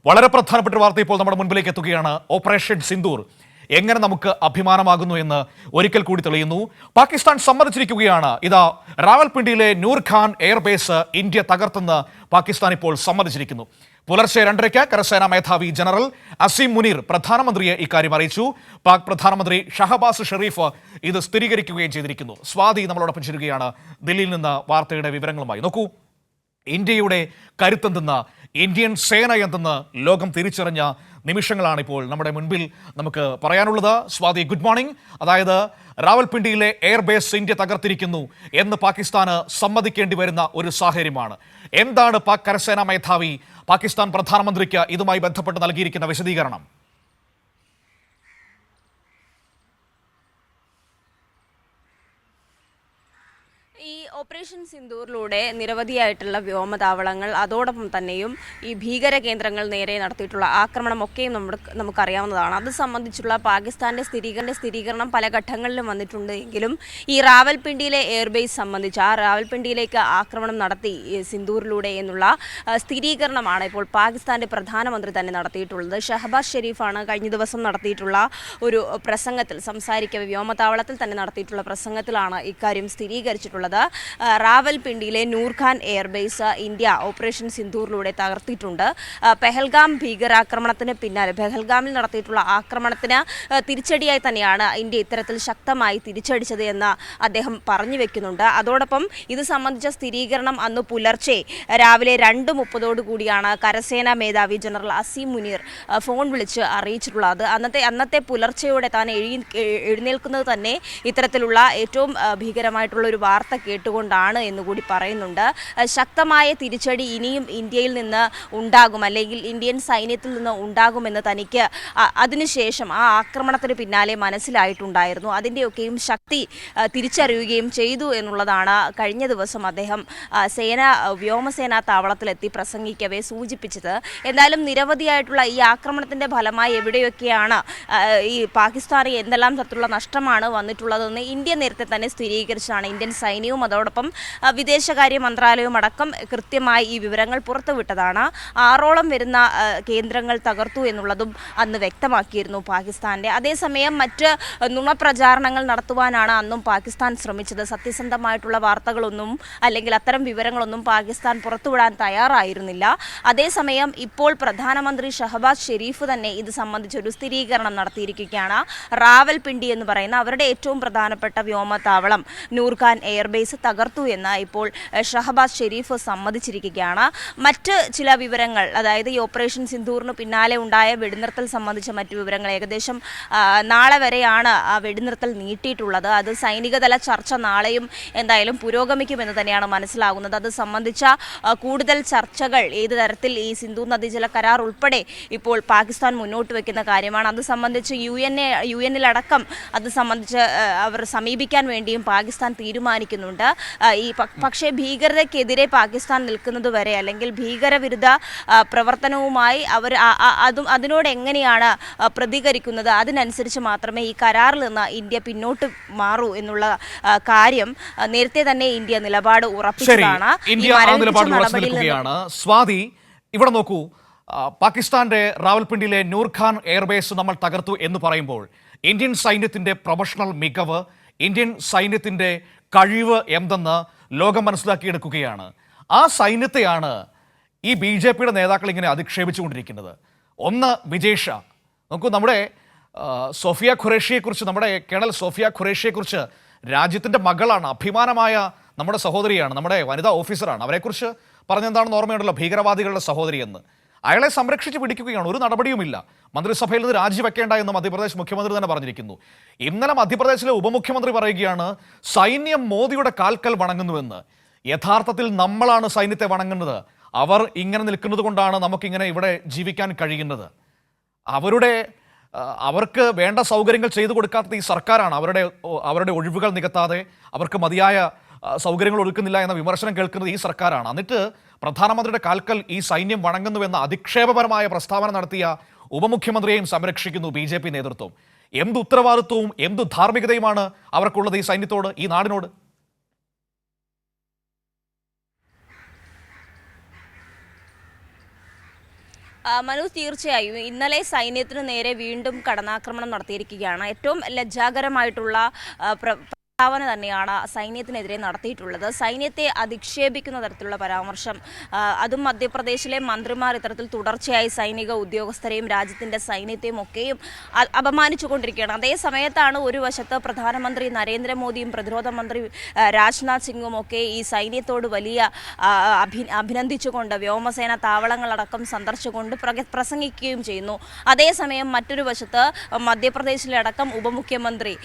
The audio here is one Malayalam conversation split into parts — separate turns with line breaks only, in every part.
വളരെ പ്രധാനപ്പെട്ട വാർത്ത ഇപ്പോൾ നമ്മുടെ മുൻപിലേക്ക് എത്തുകയാണ്. ഓപ്പറേഷൻ സിന്ദൂർ എങ്ങനെ നമുക്ക് അഭിമാനമാകുന്നു എന്ന് ഒരിക്കൽ കൂടി തെളിയുന്നു. പാകിസ്ഥാൻ സമ്മതിച്ചിരിക്കുകയാണ്. ഇതാ റാവൽപിണ്ടിയിലെ നൂർ ഖാൻ എയർബേസ് ഇന്ത്യ തകർത്തെന്ന് പാകിസ്ഥാൻ ഇപ്പോൾ സമ്മതിച്ചിരിക്കുന്നു. പുലർച്ചെ 2:30 കരസേനാ മേധാവി ജനറൽ അസീം മുനീർ പ്രധാനമന്ത്രിയെ ഇക്കാര്യം അറിയിച്ചു. പാക് പ്രധാനമന്ത്രി ഷഹബാസ് ഷെരീഫ് ഇത് സ്ഥിരീകരിക്കുകയും ചെയ്തിരിക്കുന്നു. സ്വാതി നമ്മളോടൊപ്പം ചേരുകയാണ് ദില്ലിയിൽ നിന്ന് വാർത്തയുടെ വിവരങ്ങളുമായി. നോക്കൂ, ഇന്ത്യയുടെ കരുത്തെന്തെന്ന്, ഇന്ത്യൻ സേന എന്തെന്ന് ലോകം തിരിച്ചറിഞ്ഞ നിമിഷങ്ങളാണ് ഇപ്പോൾ നമ്മുടെ മുൻപിൽ നമുക്ക് പറയാനുള്ളത്. Swathi, good morning. അതായത് റാവൽപിണ്ടിയിലെ എയർബേസ് ഇന്ത്യ തകർത്തിരിക്കുന്നു എന്ന് പാകിസ്ഥാന് സമ്മതിക്കേണ്ടി വരുന്ന ഒരു സാഹചര്യമാണ്. എന്താണ് പാക് കരസേനാ മേധാവി പാകിസ്ഥാൻ പ്രധാനമന്ത്രിക്ക് ഇതുമായി ബന്ധപ്പെട്ട് നൽകിയിരിക്കുന്ന വിശദീകരണം?
ഈ ഓപ്പറേഷൻ സിന്ദൂറിലൂടെ നിരവധിയായിട്ടുള്ള വ്യോമതാവളങ്ങൾ, അതോടൊപ്പം തന്നെയും ഈ ഭീകര കേന്ദ്രങ്ങൾ നേരെ നടത്തിയിട്ടുള്ള ആക്രമണമൊക്കെയും നമുക്കറിയാവുന്നതാണ്. അത് സംബന്ധിച്ചുള്ള പാകിസ്ഥാന്റെ സ്ഥിരീകരണം പല ഘട്ടങ്ങളിലും വന്നിട്ടുണ്ട്. എങ്കിലും ഈ റാവൽപിണ്ടിയിലെ എയർബേസ് സംബന്ധിച്ച്, ആ റാവൽപിണ്ടിയിലേക്ക് ആക്രമണം നടത്തി സിന്ദൂറിലൂടെ എന്നുള്ള സ്ഥിരീകരണമാണ് ഇപ്പോൾ പാകിസ്ഥാന്റെ പ്രധാനമന്ത്രി തന്നെ നടത്തിയിട്ടുള്ളത്. ഷഹബാസ് ഷെരീഫാണ് കഴിഞ്ഞ ദിവസം നടത്തിയിട്ടുള്ള ഒരു പ്രസംഗത്തിൽ സംസാരിക്കവേ, വ്യോമതാവളത്തിൽ തന്നെ നടത്തിയിട്ടുള്ള പ്രസംഗത്തിലാണ് ഇക്കാര്യം സ്ഥിരീകരിച്ചിട്ടുള്ളത്. റാവൽപിണ്ടിയിലെ Nur Khan airbase India operation സിന്ദൂറിലൂടെ തകർത്തിട്ടുണ്ട്. പെഹൽഗാം ഭീകരാക്രമണത്തിന് പിന്നാലെ, പെഹൽഗാമിൽ നടത്തിയിട്ടുള്ള ആക്രമണത്തിന് തിരിച്ചടിയായി തന്നെയാണ് ഇന്ത്യ ഇത്തരത്തിൽ ശക്തമായി തിരിച്ചടിച്ചത് എന്ന് അദ്ദേഹം പറഞ്ഞു വെക്കുന്നുണ്ട്. അതോടൊപ്പം ഇത് സംബന്ധിച്ച സ്ഥിരീകരണം അന്ന് പുലർച്ചെ രാവിലെ 2:30 കൂടിയാണ് കരസേനാ മേധാവി ജനറൽ അസീം മുനീർ ഫോൺ വിളിച്ച് അറിയിച്ചിട്ടുള്ളത്. അന്നത്തെ പുലർച്ചയോടെ താൻ എഴുന്നേൽക്കുന്നത് തന്നെ ഇത്തരത്തിലുള്ള ഏറ്റവും ഭീകരമായിട്ടുള്ള ഒരു വാർത്ത കേട്ടുകൊണ്ടാണ് എന്നുകൂടി പറയുന്നുണ്ട്. ശക്തമായ തിരിച്ചടി ഇനിയും ഇന്ത്യയിൽ നിന്ന് ഉണ്ടാകും, അല്ലെങ്കിൽ ഇന്ത്യൻ സൈന്യത്തിൽ നിന്ന് ഉണ്ടാകുമെന്ന് തനിക്ക് അതിനുശേഷം ആ ആക്രമണത്തിന് പിന്നാലെ മനസ്സിലായിട്ടുണ്ടായിരുന്നു. അതിൻ്റെയൊക്കെയും ശക്തി തിരിച്ചറിയുകയും ചെയ്തു എന്നുള്ളതാണ് കഴിഞ്ഞ ദിവസം അദ്ദേഹം വ്യോമസേനാ താവളത്തിലെത്തി പ്രസംഗിക്കവേ സൂചിപ്പിച്ചത്. എന്നാലും നിരവധിയായിട്ടുള്ള ഈ ആക്രമണത്തിൻ്റെ ഫലമായി എവിടെയൊക്കെയാണ് ഈ പാകിസ്ഥാന് എന്തെല്ലാം തരത്തിലുള്ള നഷ്ടമാണ് വന്നിട്ടുള്ളതെന്ന് ഇന്ത്യ നേരത്തെ തന്നെ സ്ഥിരീകരിച്ചതാണ്. ഇന്ത്യൻ സൈന്യവും അതോടൊപ്പം വിദേശകാര്യ മന്ത്രാലയവും അടക്കം കൃത്യമായി ഈ വിവരങ്ങൾ പുറത്തുവിട്ടതാണ്. 6ഓളം വരുന്ന കേന്ദ്രങ്ങൾ തകർത്തു എന്നുള്ളതും അന്ന് വ്യക്തമാക്കിയിരുന്നു പാകിസ്ഥാന്റെ. അതേസമയം മറ്റ് നുണപ്രചാരണങ്ങൾ നടത്തുവാനാണ് അന്നും പാകിസ്ഥാൻ ശ്രമിച്ചത്. സത്യസന്ധമായിട്ടുള്ള വാർത്തകളൊന്നും, അല്ലെങ്കിൽ അത്തരം വിവരങ്ങളൊന്നും പാകിസ്ഥാൻ പുറത്തുവിടാൻ തയ്യാറായിരുന്നില്ല. അതേസമയം ഇപ്പോൾ പ്രധാനമന്ത്രി ഷഹബാസ് ഷെരീഫ് തന്നെ ഇത് സംബന്ധിച്ചൊരു സ്ഥിരീകരണം നടത്തിയിരിക്കുകയാണ്. റാവൽപിണ്ടി എന്ന് പറയുന്ന അവരുടെ ഏറ്റവും പ്രധാനപ്പെട്ട വ്യോമതാവളം നൂർ ഖാൻ എയർബേസ് തകർത്തു എന്ന് ഇപ്പോൾ ഷഹബാസ് ഷെരീഫ് സമ്മതിച്ചിരിക്കുകയാണ്. മറ്റ് ചില വിവരങ്ങൾ, അതായത് ഈ ഓപ്പറേഷൻ സിന്ദൂറിന് പിന്നാലെ ഉണ്ടായ വെടിനിർത്തൽ സംബന്ധിച്ച മറ്റു വിവരങ്ങൾ, ഏകദേശം നാളെ വരെയാണ് ആ വെടിനിർത്തൽ നീട്ടിയിട്ടുള്ളത്. അത് സൈനികതല ചർച്ച നാളെയും എന്തായാലും പുരോഗമിക്കുമെന്ന് തന്നെയാണ് മനസ്സിലാകുന്നത്. അത് സംബന്ധിച്ച കൂടുതൽ ചർച്ചകൾ ഏത് തരത്തിൽ ഈ സിന്ധു നദീജല കരാർ ഉൾപ്പെടെ ഇപ്പോൾ പാകിസ്ഥാൻ മുന്നോട്ട് വെക്കുന്ന കാര്യമാണ്. അത് സംബന്ധിച്ച് യുഎന്നിലടക്കം അത് സംബന്ധിച്ച് അവർ സമീപിക്കാൻ വേണ്ടിയും പാകിസ്ഥാൻ തീരുമാനിക്കുന്നുണ്ട്. പക്ഷേ ഭീകരതയ്ക്കെതിരെ പാകിസ്ഥാൻ നിൽക്കുന്നത് വരെ, അല്ലെങ്കിൽ ഭീകരവിരുദ്ധ പ്രവർത്തനവുമായി അവർ അതിനോട് എങ്ങനെയാണ് പ്രതികരിക്കുന്നത്, അതിനനുസരിച്ച് മാത്രമേ ഈ കരാറിൽ നിന്ന് ഇന്ത്യ പിന്നോട്ട് മാറൂ എന്നുള്ള കാര്യം നേരത്തെ തന്നെ ഇന്ത്യ നിലപാട് ഉറപ്പിച്ചതാണ്.
സ്വാതി, ഇവിടെ നോക്കൂ, പാകിസ്ഥാന്റെ റാവൽപിണ്ടിയിലെ നൂർ ഖാൻ എയർബേസ് നമ്മൾ തകർത്തു എന്ന് പറയുമ്പോൾ ഇന്ത്യൻ സൈന്യത്തിന്റെ പ്രൊഫഷണൽ മികവ്, ഇന്ത്യൻ സൈന്യത്തിന്റെ കഴിവ് എന്തെന്ന് ലോകം മനസ്സിലാക്കിയെടുക്കുകയാണ്. ആ സൈന്യത്തെയാണ് ഈ BJPയുടെ നേതാക്കൾ ഇങ്ങനെ അധിക്ഷേപിച്ചുകൊണ്ടിരിക്കുന്നത്. ഒന്ന് വിജയ് ഷാ, നോക്കൂ, നമ്മുടെ സോഫിയ ഖുറേഷിയെക്കുറിച്ച്, നമ്മുടെ കേണൽ സോഫിയ ഖുറേഷിയെക്കുറിച്ച്, രാജ്യത്തിൻ്റെ മകളാണ്, അഭിമാനമായ നമ്മുടെ സഹോദരിയാണ്, നമ്മുടെ വനിതാ ഓഫീസറാണ്. അവരെക്കുറിച്ച് പറഞ്ഞെന്താണെന്ന് ഓർമ്മയുണ്ടല്ലോ, ഭീകരവാദികളുടെ സഹോദരി എന്ന്. അയാളെ സംരക്ഷിച്ച് പിടിക്കുകയാണ്, ഒരു നടപടിയുമില്ല. മന്ത്രിസഭയിൽ നിന്ന് രാജിവെക്കേണ്ട എന്ന് മധ്യപ്രദേശ് മുഖ്യമന്ത്രി തന്നെ പറഞ്ഞിരിക്കുന്നു. ഇന്നലെ മധ്യപ്രദേശിലെ ഉപമുഖ്യമന്ത്രി പറയുകയാണ് സൈന്യം മോദിയുടെ കാൽക്കൽ വണങ്ങുന്നുവെന്ന്. യഥാർത്ഥത്തിൽ നമ്മളാണ് സൈന്യത്തെ വണങ്ങുന്നത്. അവർ ഇങ്ങനെ നിൽക്കുന്നത് കൊണ്ടാണ് നമുക്കിങ്ങനെ ഇവിടെ ജീവിക്കാൻ കഴിയുന്നത്. അവർക്ക് വേണ്ട സൗകര്യങ്ങൾ ചെയ്തു കൊടുക്കാത്തത് ഈ സർക്കാരാണ്. അവരുടെ ഒഴിവുകൾ നികത്താതെ അവർക്ക് മതിയായ സൗകര്യങ്ങൾ ഒരുക്കുന്നില്ല എന്ന വിമർശനം കേൾക്കുന്നത് ഈ സർക്കാരാണ്. എന്നിട്ട് പ്രധാനമന്ത്രിയുടെ കാൽക്കൽ ഈ സൈന്യം വണങ്ങുന്നുവെന്ന അധിക്ഷേപപരമായ പ്രസ്താവന നടത്തിയ ഉപമുഖ്യമന്ത്രിയെയും സംരക്ഷിക്കുന്നു BJP നേതൃത്വം. എന്ത് ഉത്തരവാദിത്വവും എന്ത് ധാർമ്മികതയുമാണ് അവർക്കുള്ളത് ഈ സൈന്യത്തോട്, ഈ നാടിനോട്?
മനോജ്, തീർച്ചയായും ഇന്നലെ സൈന്യത്തിന് നേരെ വീണ്ടും കടന്നാക്രമണം നടത്തിയിരിക്കുകയാണ്. ഏറ്റവും ലജ്ജാകരമായിട്ടുള്ള പ്രസ്താവന തന്നെയാണ് സൈന്യത്തിനെതിരെ നടത്തിയിട്ടുള്ളത്. സൈന്യത്തെ അധിക്ഷേപിക്കുന്ന തരത്തിലുള്ള പരാമർശം, അതും മധ്യപ്രദേശിലെ മന്ത്രിമാർ ഇത്തരത്തിൽ തുടർച്ചയായി സൈനിക ഉദ്യോഗസ്ഥരെയും രാജ്യത്തിൻ്റെ സൈന്യത്തെയും ഒക്കെയും അപമാനിച്ചുകൊണ്ടിരിക്കുകയാണ്. അതേ സമയത്താണ് ഒരു വശത്ത് പ്രധാനമന്ത്രി നരേന്ദ്രമോദിയും പ്രതിരോധ മന്ത്രി രാജ്നാഥ് സിംഗും ഒക്കെ ഈ സൈന്യത്തോട് വലിയ അഭിനന്ദിച്ചുകൊണ്ട് വ്യോമസേന താവളങ്ങളടക്കം സന്ദർശിച്ചുകൊണ്ട് പ്രസംഗിക്കുകയും ചെയ്യുന്നു. അതേസമയം മറ്റൊരു വശത്ത് മധ്യപ്രദേശിലെ അടക്കം ഉപമുഖ്യമന്ത്രി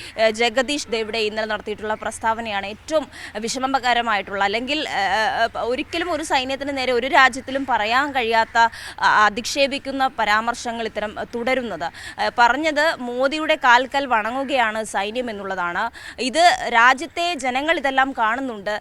ജഗദീഷ് ദേവിടെ ഇന്നലെ നടത്തിയിട്ടുള്ള പ്രസ്താവനയാണ് ഏറ്റവും വിഷമകരമായിട്ടുള്ള, അല്ലെങ്കിൽ ഒരിക്കലും ഒരു സൈന്യത്തിന് നേരെ ഒരു രാജ്യത്തിലും പറയാൻ കഴിയാത്ത അധിക്ഷേപിക്കുന്ന പരാമർശങ്ങൾ ഇത്തരം തുടരുന്നത്. പറഞ്ഞത് മോദിയുടെ കാൽക്കൽ വണങ്ങുകയാണ് സൈന്യം എന്നുള്ളതാണ്. ഇത് രാജ്യത്തെ ജനങ്ങൾ ഇതെല്ലാം കാണുന്നുണ്ട്.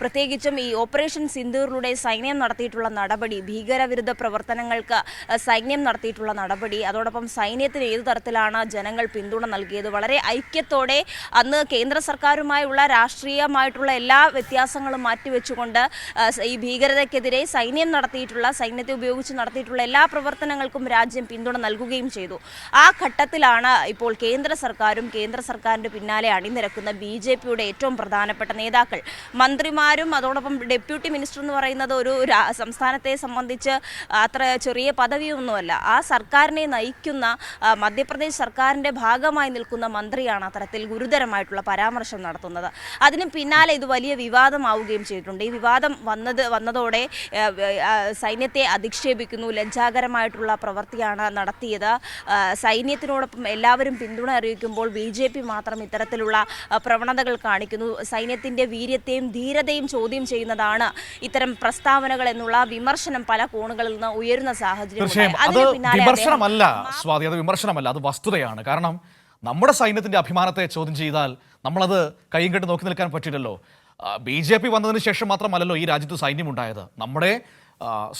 പ്രത്യേകിച്ചും ഈ ഓപ്പറേഷൻ സിന്ദൂറിലൂടെ സൈന്യം നടത്തിയിട്ടുള്ള നടപടി, ഭീകരവിരുദ്ധ പ്രവർത്തനങ്ങൾക്ക് സൈന്യം നടത്തിയിട്ടുള്ള നടപടി, അതോടൊപ്പം സൈന്യത്തിന് ഏതു തരത്തിലാണ് ജനങ്ങൾ പിന്തുണ നൽകിയത്, വളരെ ഐക്യത്തോടെ അന്ന് കേന്ദ്ര സർക്കാരുമായുള്ള രാഷ്ട്രീയമായിട്ടുള്ള എല്ലാ വ്യത്യാസങ്ങളും മാറ്റിവെച്ചുകൊണ്ട് ഈ ഭീകരതയ്ക്കെതിരെ സൈന്യത്തെ ഉപയോഗിച്ച് നടത്തിയിട്ടുള്ള എല്ലാ പ്രവർത്തനങ്ങൾക്കും രാജ്യം പിന്തുണ നൽകുകയും ചെയ്തു. ആ ഘട്ടത്തിലാണ് ഇപ്പോൾ കേന്ദ്ര സർക്കാരിൻ്റെ പിന്നാലെ അണിനിരക്കുന്ന BJPയുടെ ഏറ്റവും പ്രധാനപ്പെട്ട നേതാക്കൾ, മന്ത്രിമാരും അതോടൊപ്പം ഡെപ്യൂട്ടി മിനിസ്റ്റർ എന്ന് പറയുന്നത് ഒരു സംസ്ഥാനത്തെ സംബന്ധിച്ച് അത്ര ചെറിയ പദവിയൊന്നുമല്ല. ആ സർക്കാരിനെ നയിക്കുന്ന മധ്യപ്രദേശ് സർക്കാരിൻ്റെ ഭാഗമായി നിൽക്കുന്ന മന്ത്രിയാണ് അത്തരത്തിൽ ഗുരുതരമായിട്ടുള്ള പരാമർശം നടത്തുന്നത്. അതിന് പിന്നാലെ ഇത് വലിയ വിവാദമാവുകയും ചെയ്തിട്ടുണ്ട്. ഈ വിവാദം വന്നതോടെ സൈന്യത്തെ അധിക്ഷേപിക്കുന്നു, ലജ്ജാകരമായിട്ടുള്ള പ്രവൃത്തിയാണ് നടത്തിയത്, സൈന്യത്തിനോടൊപ്പം എല്ലാവരും പിന്തുണ അറിയിക്കുമ്പോൾ BJP മാത്രം ഇത്തരത്തിലുള്ള പ്രവണതകൾ കാണിക്കുന്നു, സൈന്യത്തിൻ്റെ വീര്യത്തെയും ധീരതയും ചോദ്യം ചെയ്യുന്നതാണ് ഇത്തരം പ്രസ്താവനകൾ എന്നുള്ള വിമർശനം പല കോണുകളിൽ നിന്ന് ഉയരുന്ന സാഹചര്യം.
വിമർശനമല്ല, അത് വസ്തുതയാണ്. കാരണം നമ്മുടെ സൈന്യത്തിന്റെ അഭിമാനത്തെ ചോദ്യം ചെയ്താൽ നമ്മളത് കൈയും കെട്ടി നോക്കി നിൽക്കാൻ പറ്റില്ലല്ലോ. BJP വന്നതിന് ശേഷം മാത്രമല്ലല്ലോ ഈ രാജ്യത്ത് സൈന്യം ഉണ്ടായത്. നമ്മുടെ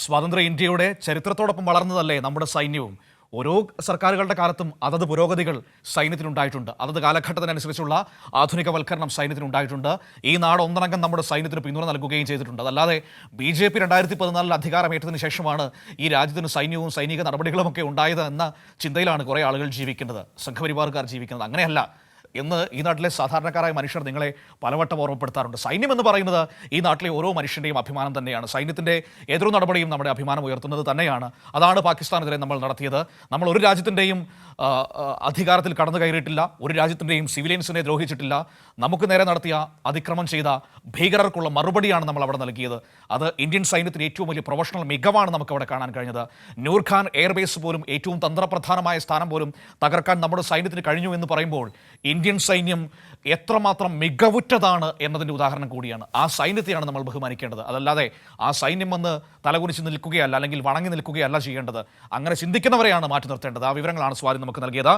സ്വതന്ത്ര ഇന്ത്യയുടെ ചരിത്രത്തോടൊപ്പം വളർന്നതല്ലേ നമ്മുടെ സൈന്യവും. ഓരോ സർക്കാരുകളുടെ കാലത്തും അതത് പുരോഗതികൾ സൈന്യത്തിനുണ്ടായിട്ടുണ്ട്. അതത് കാലഘട്ടത്തിനനുസരിച്ചുള്ള ആധുനികവൽക്കരണം സൈന്യത്തിനുണ്ടായിട്ടുണ്ട്. ഈ നാട് ഒന്നടങ്കം നമ്മുടെ സൈന്യത്തിന് പിന്തുണ നൽകുകയും ചെയ്തിട്ടുണ്ട്. അതല്ലാതെ BJP 2014 അധികാരമേറ്റതിന് ശേഷമാണ് ഈ രാജ്യത്തിന് സൈന്യവും സൈനിക നടപടികളുമൊക്കെ ഉണ്ടായത് എന്ന ചിന്തയിലാണ് കുറേ ആളുകൾ ജീവിക്കുന്നത്, സംഘപരിവാറുകാർ ജീവിക്കുന്നത്. അങ്ങനെയല്ല എന്ന് ഈ നാട്ടിലെ സാധാരണക്കാരായ മനുഷ്യർ നിങ്ങളെ പലവട്ടം ഓർമ്മപ്പെടുത്താറുണ്ട്. സൈന്യം എന്ന് പറയുന്നത് ഈ നാട്ടിലെ ഓരോ മനുഷ്യൻ്റെയും അഭിമാനം തന്നെയാണ്. സൈന്യത്തിൻ്റെ ഏതൊരു നടപടിയും നമ്മുടെ അഭിമാനം ഉയർത്തുന്നത് തന്നെയാണ്. അതാണ് പാകിസ്ഥാനെതിരെ നമ്മൾ നടത്തിയത്. നമ്മൾ ഒരു രാജ്യത്തിൻ്റെയും അധികാരത്തിൽ കടന്നു കയറിയിട്ടില്ല, ഒരു രാജ്യത്തിൻ്റെയും സിവിലിയൻസിനെ ദ്രോഹിച്ചിട്ടില്ല. നമുക്ക് നേരെ നടത്തിയ അതിക്രമം ചെയ്ത ഭീകരർക്കുള്ള മറുപടിയാണ് നമ്മൾ അവിടെ നൽകിയത്. അത് ഇന്ത്യൻ സൈന്യത്തിന് ഏറ്റവും വലിയ പ്രൊഫഷണൽ മികവാണ് നമുക്ക് അവിടെ കാണാൻ കഴിഞ്ഞത്. നൂർഖാൻ എയർബേസ് പോലും, ഏറ്റവും തന്ത്രപ്രധാനമായ സ്ഥാനം പോലും തകർക്കാൻ നമ്മുടെ സൈന്യത്തിന് കഴിഞ്ഞു എന്ന് പറയുമ്പോൾ ഇന്ത്യൻ സൈന്യം എത്രമാത്രം മികവുറ്റതാണ് എന്നതിൻ്റെ ഉദാഹരണം കൂടിയാണ്. ആ സൈന്യത്തെയാണ് നമ്മൾ ബഹുമാനിക്കേണ്ടത്. അതല്ലാതെ ആ സൈന്യം വന്ന് തലകുനിച്ച് നിൽക്കുകയല്ല, അല്ലെങ്കിൽ വണങ്ങി നിൽക്കുകയല്ല ചെയ്യേണ്ടത്. അങ്ങനെ ചിന്തിക്കുന്നവരെയാണ് മാറ്റി നിർത്തേണ്ടത്. ആ വിവരങ്ങളാണ് സ്വാതി നമുക്ക് നൽകിയത്.